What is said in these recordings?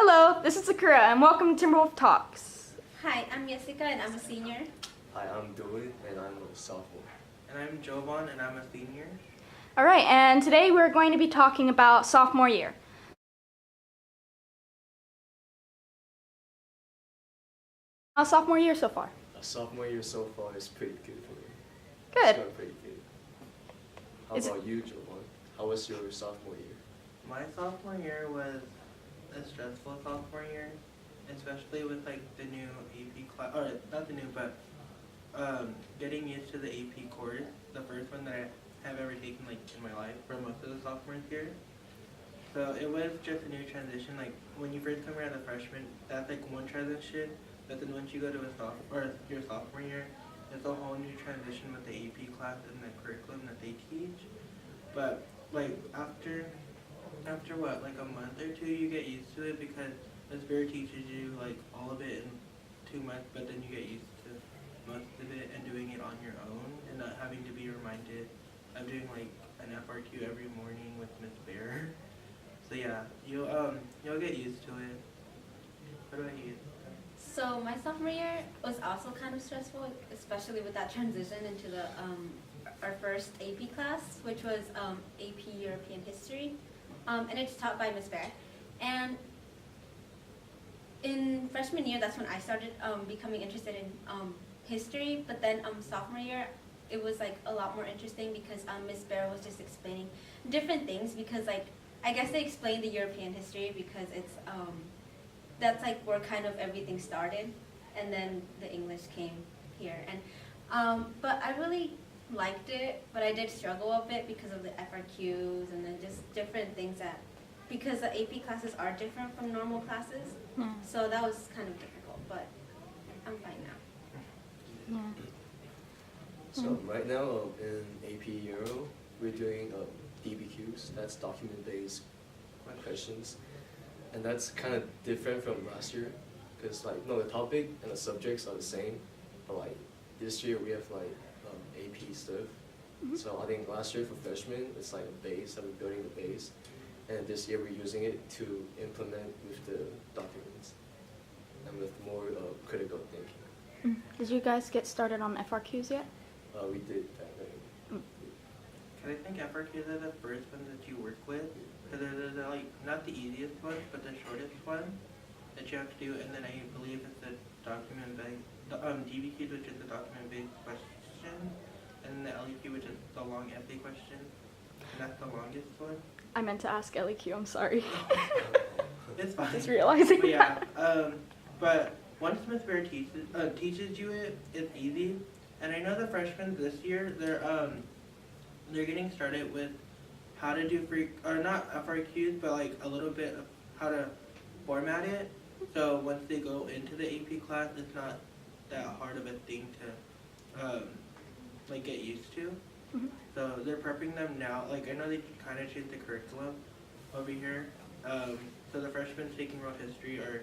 Hello, this is Sakura, and welcome to Timberwolf Talks. Hi, I'm Yesica, and I'm a senior. Hi, I'm Dulin, and I'm a sophomore. And I'm Jouvaughn, and I'm a senior. All right, and today we're going to be talking about sophomore year. How's sophomore year so far? Sophomore year so far is pretty good for me. Good. It's going pretty good. How about you, Jouvaughn? How was your sophomore year? My sophomore year was a stressful sophomore year, especially with like the new AP class, or not the new, but getting used to the AP course, the first one that I have ever taken like in my life for most of the sophomore year. So it was just a new transition. Like when you first come here as a freshman, that's like one transition. But then once you go to your sophomore year, it's a whole new transition with the AP class and the curriculum that they teach. But like after what, like a month or two, you get used to it because the spirit teaches you like all of it in 2 months, but then you get used to most of it and doing it on your own and not having to be reminded of doing like an FRQ every morning with Miss Bear. So yeah, you'll get used to it. What about you? So my sophomore year was also kind of stressful, especially with that transition into the our first AP class, which was AP European History, and it's taught by Miss Bear. And in freshman year, that's when I started becoming interested in history. But then sophomore year, it was like a lot more interesting because Miss Bear was just explaining different things. Because like I guess they explained the European history because it's that's like where kind of everything started, and then the English came here. And but I really liked it, but I did struggle a bit because of the FRQs and then just different things because the AP classes are different from normal classes. So that was kind of difficult, but I'm fine now. Yeah. So right now in AP Euro, we're doing DBQs, that's document-based questions. And that's kind of different from last year, because like no, the topic and the subjects are the same, but like this year we have like AP stuff. So I think last year for freshmen it's like a base that we're building the base, and this year we're using it to implement with the documents and with more critical thinking. Did you guys get started on FRQs yet? We did that. Because I think FRQs are the first ones that you work with. Because they're like not the easiest one, but the shortest one that you have to do. And then I believe it's the DBQ, which is the document-based question, and the LEQ, which is the long essay question. And that's the longest one. I meant to ask LEQ, I'm sorry. It's fine. Just realizing. But yeah, but once Miss Bear teaches you it, it's easy. And I know the freshmen this year, they're getting started with how to do not FRQs, but like a little bit of how to format it. So once they go into the AP class, it's not that hard of a thing to like get used to. So they're prepping them now. Like I know they kind of changed the curriculum over here. So the freshmen taking world history are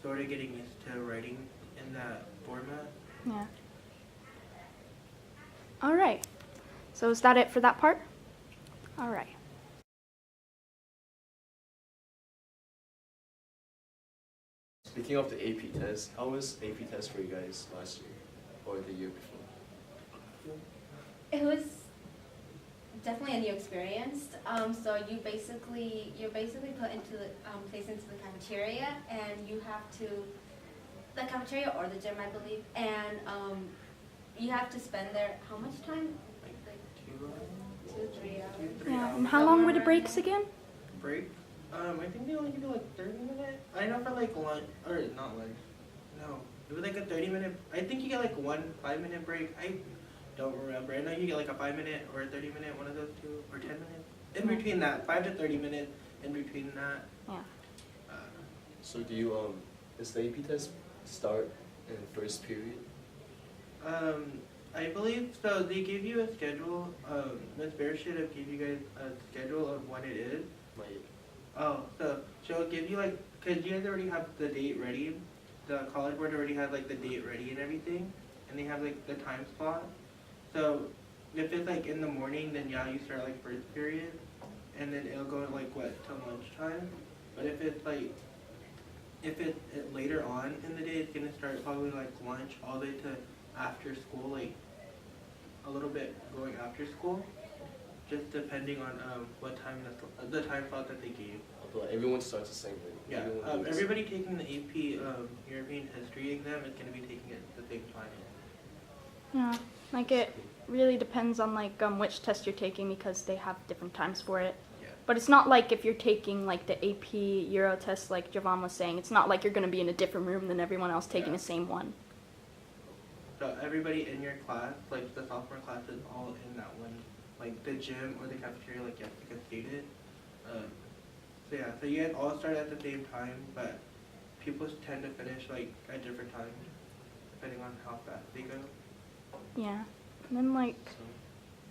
sort of getting used to writing in that format. Yeah. All right. So is that it for that part? All right. Speaking of the AP test, how was AP test for you guys last year or the year before? It was definitely a new experience. So you're basically put into placed into the cafeteria, and you have to the cafeteria or the gym, I believe, and you have to spend there how much time? Like 2-3 hours. Yeah. And how long were the breaks again? Break? I think they only give you like 30 minutes. I know for like lunch, or not lunch. No, it was like a 30-minute. I think you get like 1 5-minute break. I don't remember. I know you get like a 5-minute or a 30-minute, one of those two, or 10 minutes. In between that, 5 to 30 minutes. In between that. Yeah. So do you does the AP test start in first period? I believe so. They give you a schedule. Ms. Bear should have give you guys a schedule of when it is. Oh, so she'll give you like, cause you guys already have the date ready. The college board already has like the date ready and everything, and they have like the time slot. So if it's like in the morning, then yeah, you start like first period, and then it'll go like what till lunchtime. But if it's like if it later on in the day, it's gonna start probably like lunch all the way to after school, like a little bit going after school, just depending on what time the time slot that they gave. But like, everyone starts the same way. Yeah, Everyone does- everybody taking the AP European History exam is gonna be taking it at the same time. Yeah, like it really depends on like which test you're taking because they have different times for it. Yeah. But it's not like if you're taking like the AP Euro test, like Jouvaughn was saying, it's not like you're going to be in a different room than everyone else taking Yeah. the same one. So everybody in your class, like the sophomore class, is all in that one, like the gym or the cafeteria, like Yesica stated. So yeah, so you guys all start at the same time, but people tend to finish like at different times, depending on how fast they go. Yeah. And then like So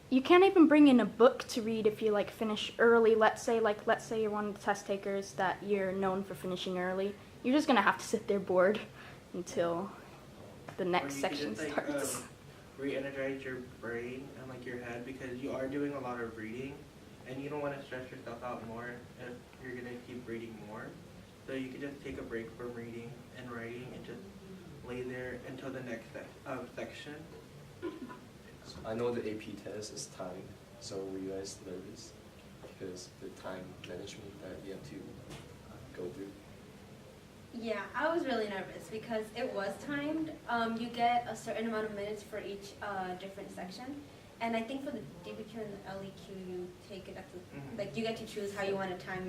you can't even bring in a book to read if you like finish early. Let's say you're one of the test takers that you're known for finishing early. You're just going to have to sit there bored until the next or you section could just, like, starts. re-energize your brain and like your head because you are doing a lot of reading, and you don't want to stress yourself out more if you're gonna keep reading more. So you can just take a break from reading and writing and just lay there until the next section. So I know the AP test is timed, so were you guys nervous? Because the time management that you have to go through. Yeah, I was really nervous because it was timed. You get a certain amount of minutes for each different section. And I think for the DBQ and the LEQ, you take it at the, Mhm. like you get to choose how you want to time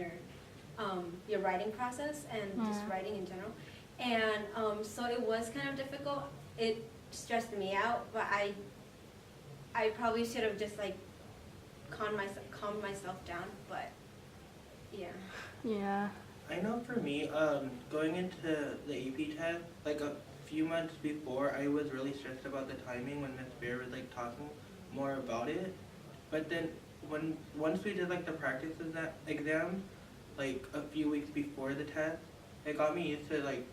your writing process and just Yeah. writing in general. And so it was kind of difficult. It stressed me out, but I probably should have just like calmed myself down. But yeah. Yeah. I know for me, going into the AP test, like a few months before, I was really stressed about the timing when Miss Bear was like talking more about it. But then once we did like the practice exam, like a few weeks before the test, it got me used to like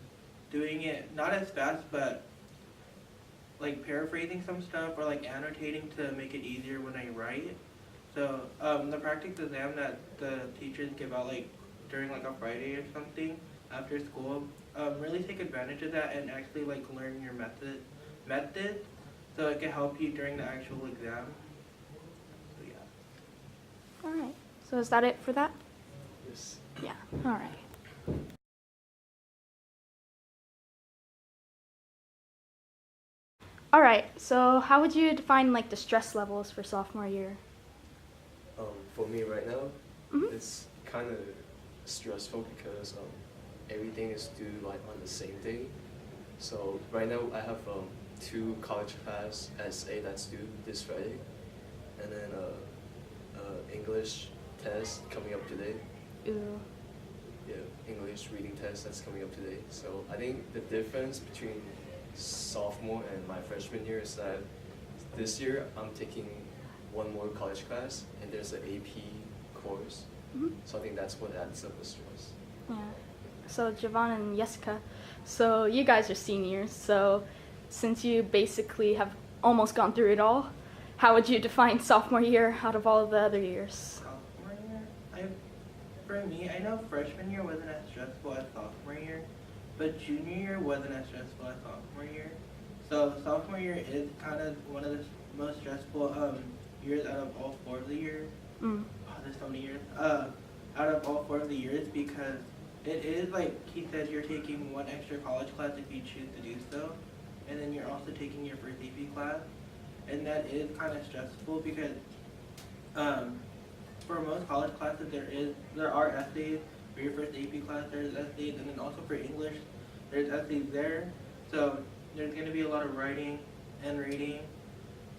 doing it not as fast, but like paraphrasing some stuff or like annotating to make it easier when I write. So the practice exam that the teachers give out like during like a Friday or something after school, really take advantage of that and actually like learn your method, so it can help you during the actual exam. So yeah. All right. So is that it for that? Yes. Yeah. All right. All right. So how would you define like the stress levels for sophomore year? For me right now, Mhm. it's kind of stressful because everything is due like on the same day. So right now I have 2 college class SA that's due this Friday, and then English test coming up today. Ooh. Yeah, English reading test that's coming up today. So I think the difference between sophomore and my freshman year is that this year I'm taking 1 more college class and there's an AP course. Mhm. So I think that's what adds up the stress. Yeah. So Jouvaughn and Yesica, so you guys are seniors. So since you basically have almost gone through it all, how would you define sophomore year out of all of the other years? Sophomore year, for me, I know freshman year wasn't as stressful as sophomore year, but junior year wasn't as stressful as sophomore year. So sophomore year is kind of one of the most stressful years out of all 4 of the years. Mm. Oh, there's so many years. Out of all 4 of the years, because it is like he said, you're taking 1 extra college class if you choose to do so, and then you're also taking your first AP class, and that is kind of stressful because for most college classes there are essays. For your first AP class, there's essays, and then also for English, there's essays there. So there's going to be a lot of writing and reading.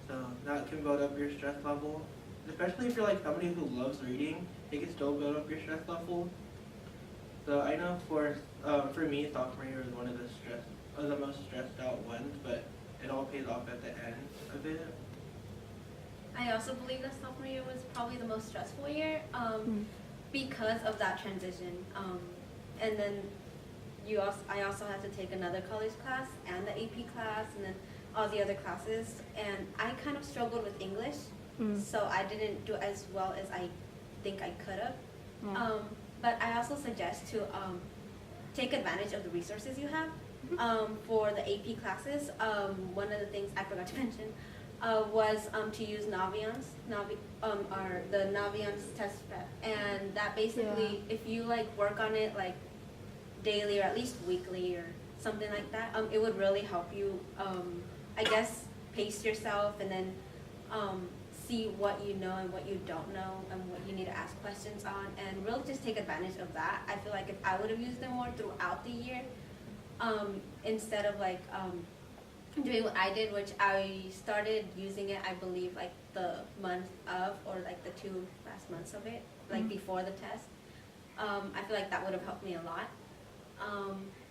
So that can build up your stress level. Especially if you're like somebody who loves reading, it can still build up your stress level. So I know for me, sophomore year was one of the most stressed out ones, but it all pays off at the end of it. I also believe that sophomore year was probably the most stressful year because of that transition. And then I also had to take another college class and the AP class and then all the other classes. And I kind of struggled with English, so I didn't do as well as I think I could have. Yeah. But I also suggest to take advantage of the resources you have. For the AP classes, one of the things I forgot to mention was to use or the Naviance test prep, and that basically, if you like work on it like daily or at least weekly or something like that, it would really help you, I guess, pace yourself and then see what you know and what you don't know and what you need to ask questions on, and really just take advantage of that. I feel like if I would have used them more throughout the year, instead of like doing what I did, which I started using it, I believe, like the month of, or like the 2 last months of it, like before the test. I feel like that would have helped me a lot.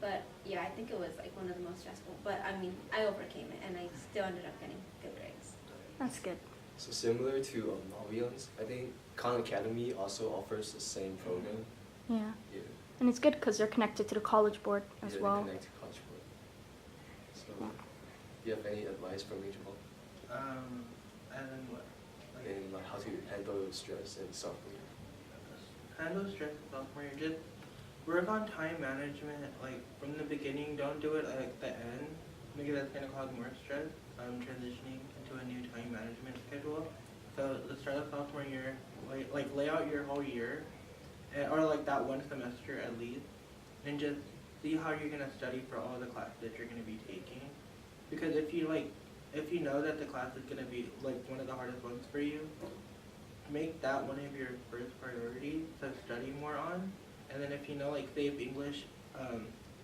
But yeah, I think it was like one of the most stressful, but I mean, I overcame it and I still ended up getting good grades. That's good. So similar to Naviance, I think Khan Academy also offers the same program. Yeah. Yeah. And it's good because they're connected to the college board as Yeah, well. they connect to College Board. So, do you have any advice for me, Jouvaughn? And then what? In like how to handle stress in sophomore year? Handle stress in sophomore year. Just work on time management. Like from the beginning, don't do it at like the end, because that's gonna cause more stress. Transitioning into a new time management schedule. So the start of sophomore year, like lay out your whole year, or like that one semester at least, and just see how you're gonna study for all the classes that you're gonna be taking. Because if you know that the class is gonna be like one of the hardest ones for you, make that one of your first priorities to study more on. And then if you know, like say if English,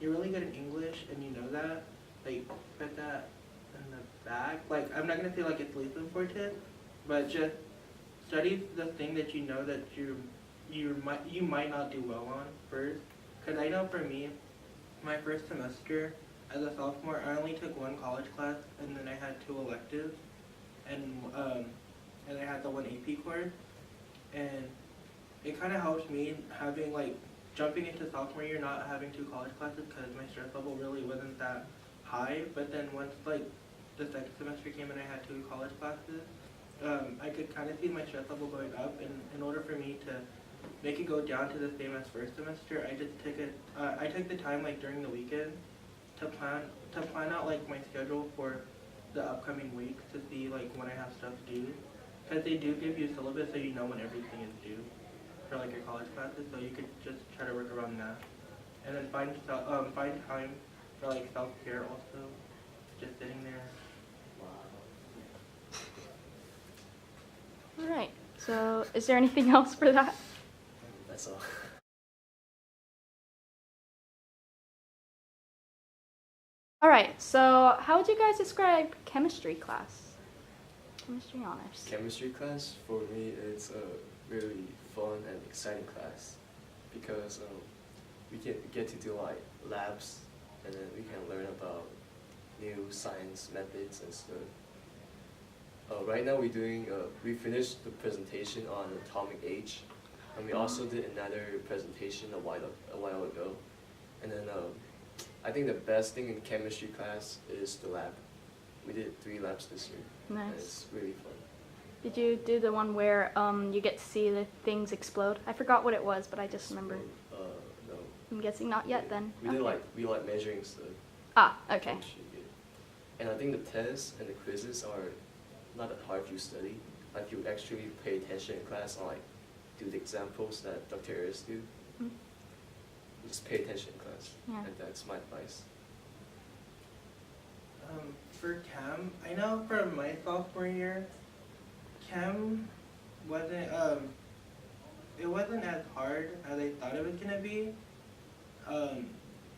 you're really good in English and you know that, like put that in the back. Like I'm not gonna say like it's least important, but just study the thing that you know that you might not do well on first. Because I know for me, my first semester as a sophomore, I only took 1 college class, and then I had 2 electives, and I had the 1 AP course, and it kind of helped me having like jumping into sophomore year, not having 2 college classes, because my stress level really wasn't that high. But then once like the second semester came and I had 2 college classes, I could kind of see my stress level going up, and in order for me to make it go down to the same as first semester, I just took it. I took the time like during the weekend to plan out like my schedule for the upcoming weeks to see like when I have stuff due, because they do give you a syllabus so you know when everything is due for like your college classes, so you could just try to work around that, and then find time for like self-care also, just sitting there. All right. So, is there anything else for that? That's all. All right. So, how would you guys describe chemistry class? Chemistry honors. Chemistry class, for me, it's a really fun and exciting class because we can get to do like labs, and then we can learn about new science methods and stuff. Right now we finished the presentation on atomic age, and we also did another presentation a while ago. And then I think the best thing in chemistry class is the lab. We did 3 labs this year. Nice. And it's really fun. Did you do the one where you get to see the things explode? I forgot what it was, but I just remember. No. I'm guessing not yet then. We did we measuring stuff. Ah, okay. Chemistry, yeah. And I think the tests and the quizzes are not that hard if you study. Like you actually pay attention in class and like do the examples that Dr. Aris do. Mm. Just pay attention in class. Yeah. And that's my advice. For chem, I know from my sophomore year, chem wasn't it wasn't as hard as I thought it was gonna be.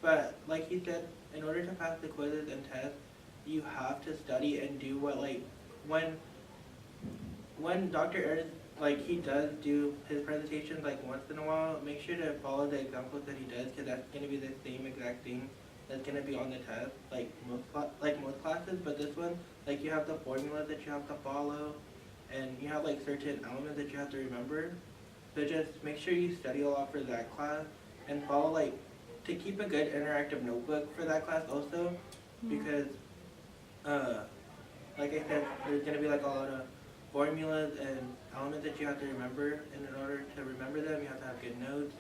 But like he said, in order to pass the quizzes and tests, you have to study and do what like when Dr. Ernst, like he does do his presentations like once in a while, make sure to follow the examples that he does, because that's gonna be the same exact thing that's gonna be on the test, like most classes. But this one, like you have the formula that you have to follow, and you have like certain elements that you have to remember. So just make sure you study a lot for that class, and follow like to keep a good interactive notebook for that class also, because like I said, there's gonna be like a lot of formulas and elements that you have to remember, and in order to remember them, you have to have good notes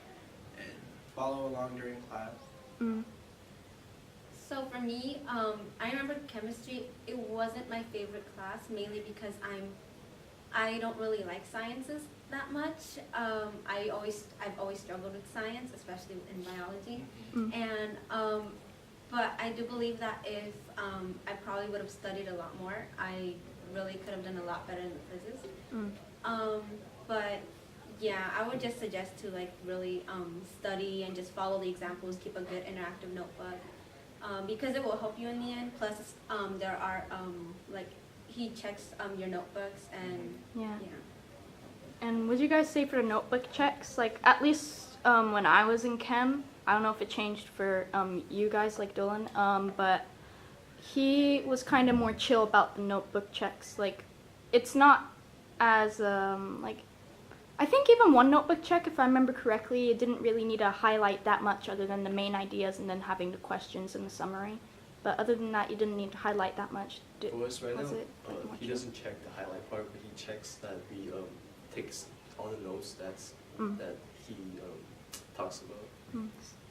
and follow along during class. Mm. So for me, I remember chemistry. It wasn't my favorite class, mainly because I don't really like sciences that much. I've always struggled with science, especially in biology, Mm. and but I do believe that if I probably would have studied a lot more, I really could have done a lot better in the quizzes. Mm. But yeah, I would just suggest to like really study and just follow the examples, keep a good interactive notebook, because it will help you in the end. Plus, there are like he checks your notebooks and Yeah. yeah. And would you guys say for the notebook checks, like at least when I was in chem, I don't know if it changed for you guys like Dulin, but he was kind of more chill about the notebook checks. Like, it's not as like, I think even one notebook check, if I remember correctly, it didn't really need to highlight that much other than the main ideas and then having the questions and the summary. But other than that, you didn't need to highlight that much. For us right now, was it he doesn't check the highlight part, but he checks that we takes all the notes that he talks about. Mm.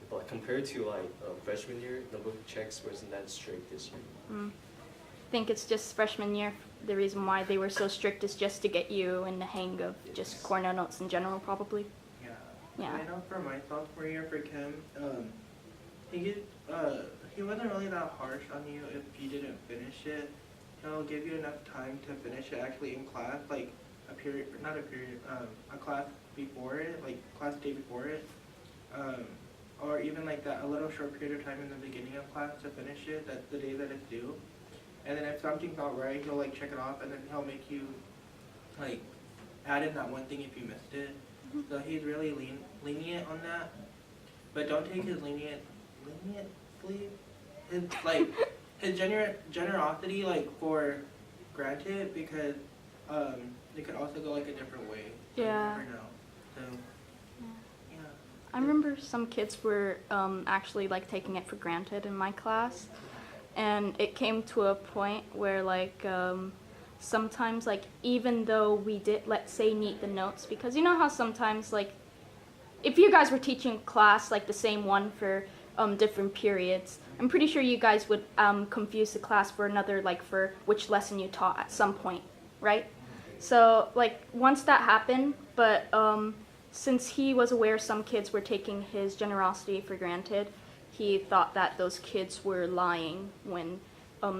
But compared to like freshman year, notebook checks wasn't that strict this year. Mm. I think it's just freshman year. The reason why they were so strict is just to get you in the hang of just Cornell notes in general, probably. Yeah. Yeah. I know for my sophomore year for chem, he wasn't really that harsh on you if you didn't finish it. He'll give you enough time to finish it actually in class, like a class before it, like class day before it, or even like that a little short period of time in the beginning of class to finish it. That's the day that it's due. And then if something's not right, he'll like check it off, and then he'll make you like add in that one thing if you missed it. So he's really lenient on that, but don't take his leniently his like his generosity like for granted, because it could also go like a different way. So Yeah. you never know. So yeah. I remember some kids were actually like taking it for granted in my class, and it came to a point where like sometimes like even though we did, let's say, need the notes, because you know how sometimes like if you guys were teaching class like the same one for different periods, I'm pretty sure you guys would confuse the class for another, like for which lesson you taught at some point, right? So like once that happened, but since he was aware some kids were taking his generosity for granted, he thought that those kids were lying when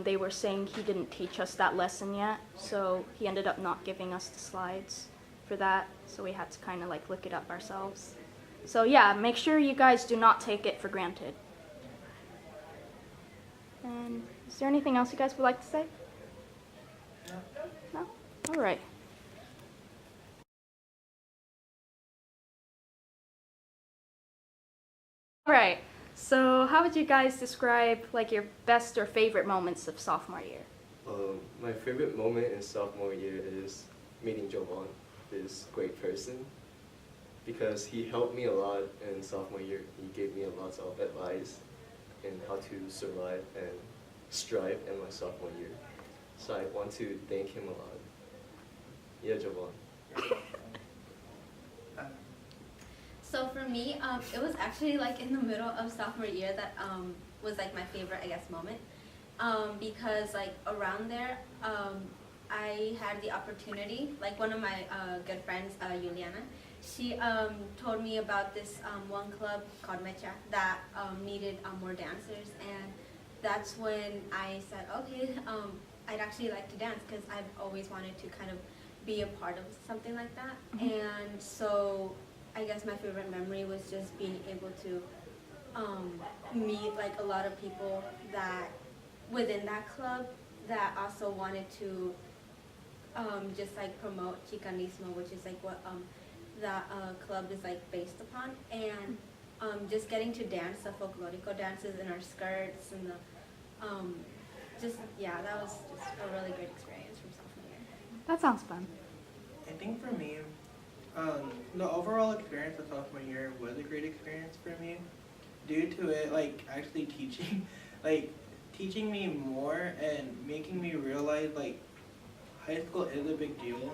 they were saying he didn't teach us that lesson yet. So he ended up not giving us the slides for that. So we had to kind of like look it up ourselves. So yeah, make sure you guys do not take it for granted. And is there anything else you guys would like to say? No? All right. All right. So how would you guys describe like your best or favorite moments of sophomore year? My favorite moment in sophomore year is meeting Jouvaughn, this great person, because he helped me a lot in sophomore year. He gave me a lot of advice in how to survive and strive in my sophomore year. So I want to thank him a lot. Yeah, Jouvaughn. So for me, it was actually like in the middle of sophomore year that was like my favorite, I guess, moment. Because like around there, I had the opportunity, like one of my good friends, Juliana, she told me about this one club called Mecha that needed more dancers, and that's when I said, okay, I'd actually like to dance, because I've always wanted to kind of be a part of something like that. Mm-hmm. And so I guess my favorite memory was just being able to meet like a lot of people that within that club that also wanted to just like promote Chicanismo, which is like what that club is like based upon, and just getting to dance the folklorico dances in our skirts and the just yeah, that was just a really great experience from sophomore year. That sounds fun. I think for me, the overall experience of sophomore year was a great experience for me, due to it like actually teaching me more and making me realize like high school is a big deal,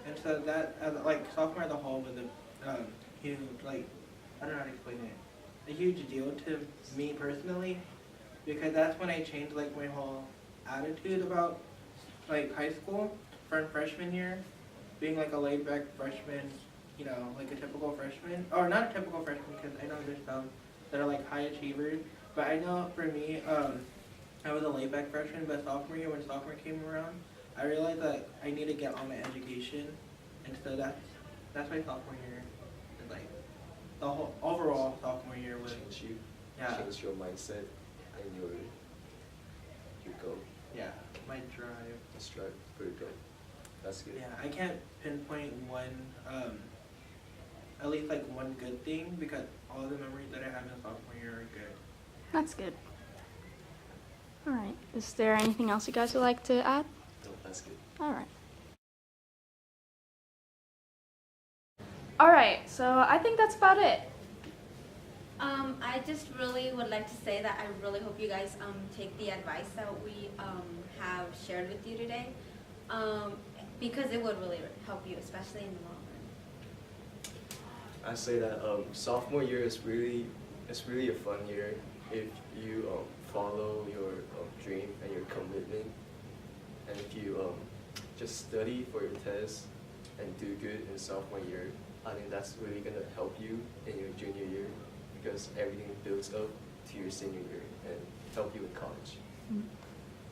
and so that as like sophomore as a whole was a huge, like, I don't know how to explain it. a huge deal to me personally, because that's when I changed like my whole attitude about like high school from freshman year, being like a laid back freshman, you know, like a typical freshman, or not a typical freshman because I know there's some that are like high achievers, but I know for me, I was a laid back freshman, but sophomore year, when sophomore came around, I realized that I need to get on my education, and so that's why sophomore year is like, the whole overall sophomore year was, Change you, yeah, change your mindset and your goal. yeah, my drive. That's right, pretty good. That's good. Yeah, I can't pinpoint one, at least like one good thing, because all the memories that I have in sophomore year are good. That's good. All right. Is there anything else you guys would like to add? No, that's good. All right. All right. So I think that's about it. I just really would like to say that I really hope you guys take the advice that we have shared with you today, because it would really help you, especially in the long run. I say that sophomore year is really a fun year if you follow your dream and your commitment, and if you just study for your tests and do good in sophomore year. I think that's really gonna help you in your junior year, because everything builds up to your senior year and help you in college.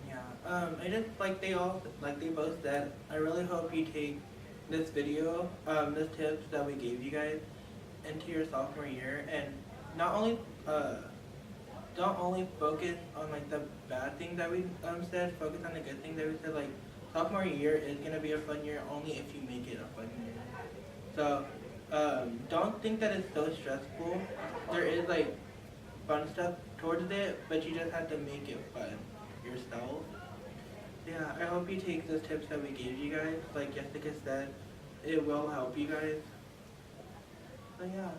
Yeah, I just like they both said, I really hope you take this video, this tips that we gave you guys into your sophomore year, and not only don't only focus on like the bad things that we said, focus on the good things that we said. Like sophomore year is gonna be a fun year only if you make it a fun year. So don't think that it's so stressful. There is like fun stuff towards it, but you just have to make it fun yourself. Yeah, I hope you take those tips that we gave you guys. Like Yesica said, it will help you guys. So yeah.